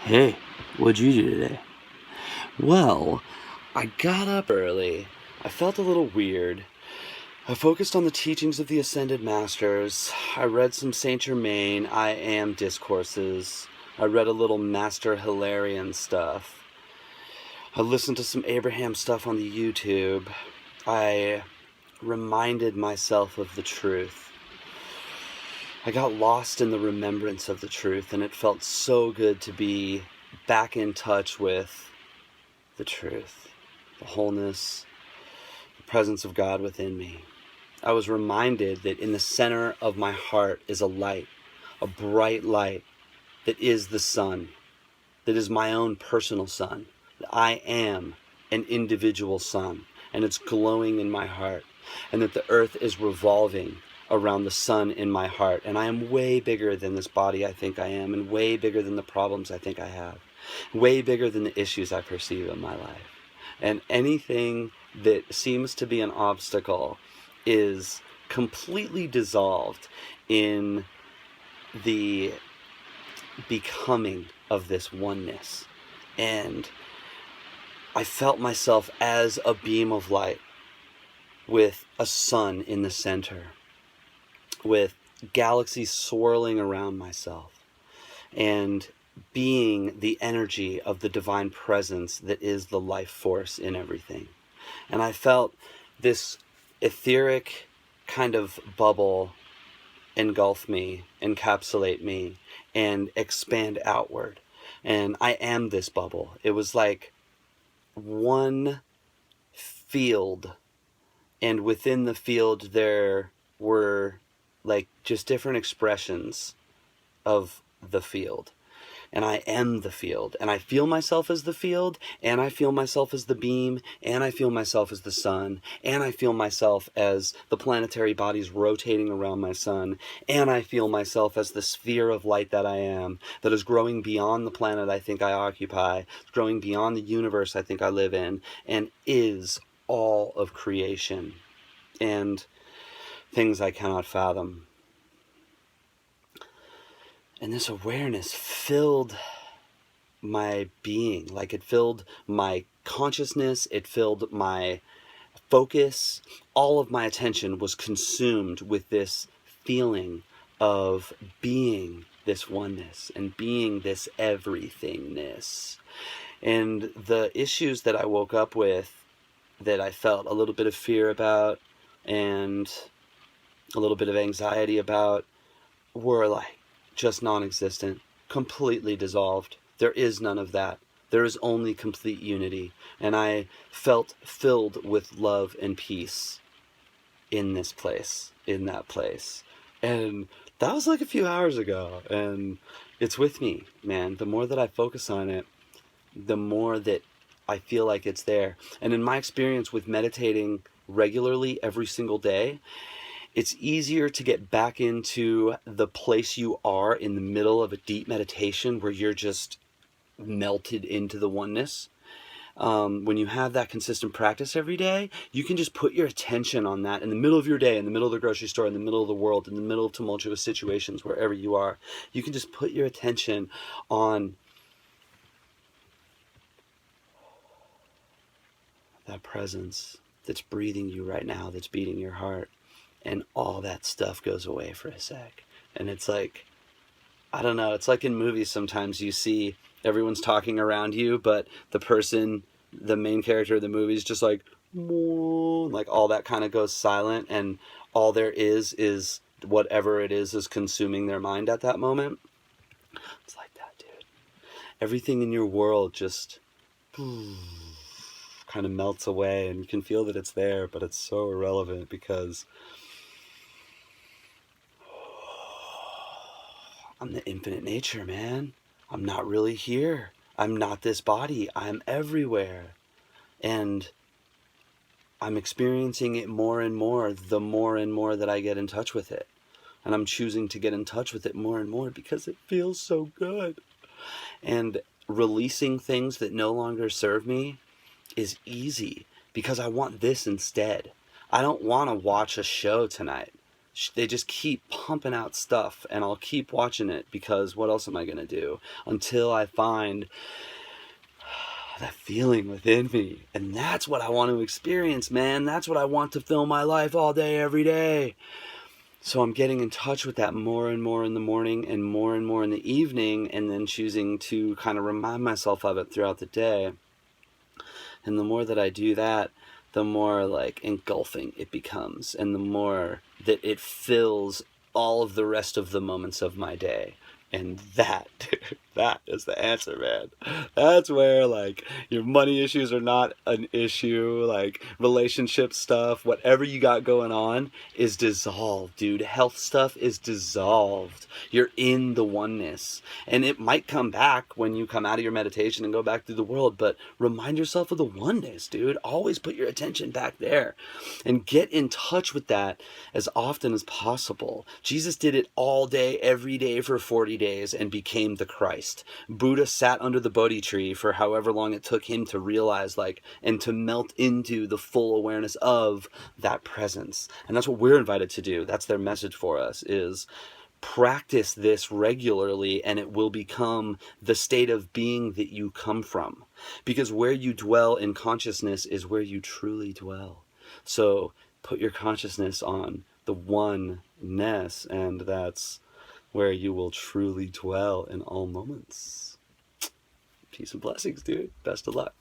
Hey, what'd you do today? Well, I got up early. I felt a little weird. I focused on the teachings of the Ascended Masters. I read some Saint Germain I Am discourses. I read a little Master Hilarion stuff. I listened to some Abraham stuff on the YouTube. I reminded myself of the truth. I got lost in the remembrance of the truth, and it felt so good to be back in touch with the truth, the wholeness, the presence of God within me. I was reminded that in the center of my heart is a light, a bright light that is the sun, that is my own personal sun. I am an individual sun, and it's glowing in my heart, and that the earth is revolving around the sun in my heart, and I am way bigger than this body I think I am, and way bigger than the problems I think I have, way bigger than the issues I perceive in my life. And anything that seems to be an obstacle is completely dissolved in the becoming of this oneness. And I felt myself as a beam of light with a sun in the center, with galaxies swirling around myself, and being the energy of the divine presence that is the life force in everything. And I felt this etheric kind of bubble engulf me, encapsulate me, and expand outward. And I am this bubble. It was like one field, and within the field there were like just different expressions of the field. And I am the field, and I feel myself as the field, and I feel myself as the beam, and I feel myself as the sun, and I feel myself as the planetary bodies rotating around my sun, and I feel myself as the sphere of light that I am, that is growing beyond the planet I think I occupy, growing beyond the universe I think I live in, and is all of creation and things I cannot fathom. And this awareness filled my being, like it filled my consciousness, it filled my focus. All of my attention was consumed with this feeling of being this oneness and being this everythingness. And the issues that I woke up with, that I felt a little bit of fear about and a little bit of anxiety about, were like just non-existent, completely dissolved. There is none of that. There is only complete unity. And I felt filled with love and peace in this place, in that place. And that was like a few hours ago. And it's with me, man. The more that I focus on it, the more that I feel like it's there. And in my experience with meditating regularly every single day, it's easier to get back into the place you are in the middle of a deep meditation where you're just melted into the oneness. When you have that consistent practice every day, you can just put your attention on that in the middle of your day, in the middle of the grocery store, in the middle of the world, in the middle of tumultuous situations, wherever you are. You can just put your attention on that presence that's breathing you right now, that's beating your heart. And all that stuff goes away for a sec. And it's like, I don't know, it's like in movies sometimes you see everyone's talking around you, but the person, the main character of the movie is just like all that kind of goes silent, and all there is whatever it is consuming their mind at that moment. It's like that, dude. Everything in your world just kind of melts away, and you can feel that it's there, but it's so irrelevant because I'm the infinite nature, man. I'm not really here. I'm not this body. I'm everywhere. And I'm experiencing it more and more the more and more that I get in touch with it. And I'm choosing to get in touch with it more and more because it feels so good. And releasing things that no longer serve me is easy because I want this instead. I don't want to watch a show tonight. they just keep pumping out stuff, and I'll keep watching it because what else am I going to do until I find that feeling within me. And that's what I want to experience, man. That's what I want to fill my life all day, every day. So I'm getting in touch with that more and more in the morning and more in the evening, and then choosing to kind of remind myself of it throughout the day. And the more that I do that, the more like engulfing it becomes, and the more that it fills all of the rest of the moments of my day. And that, dude, that is the answer, man. That's where, like, your money issues are not an issue. Like, relationship stuff, whatever you got going on is dissolved, dude. Health stuff is dissolved. You're in the oneness. And it might come back when you come out of your meditation and go back through the world, but remind yourself of the oneness, dude. Always put your attention back there and get in touch with that as often as possible. Jesus did it all day, every day for 40 days and became the Christ. Buddha sat under the Bodhi tree for however long it took him to realize, like, and to melt into the full awareness of that presence. And that's what we're invited to do. That's their message for us, is practice this regularly, and it will become the state of being that you come from. Because where you dwell in consciousness is where you truly dwell. So put your consciousness on the oneness, and that's where you will truly dwell in all moments. Peace and blessings, dude. Best of luck.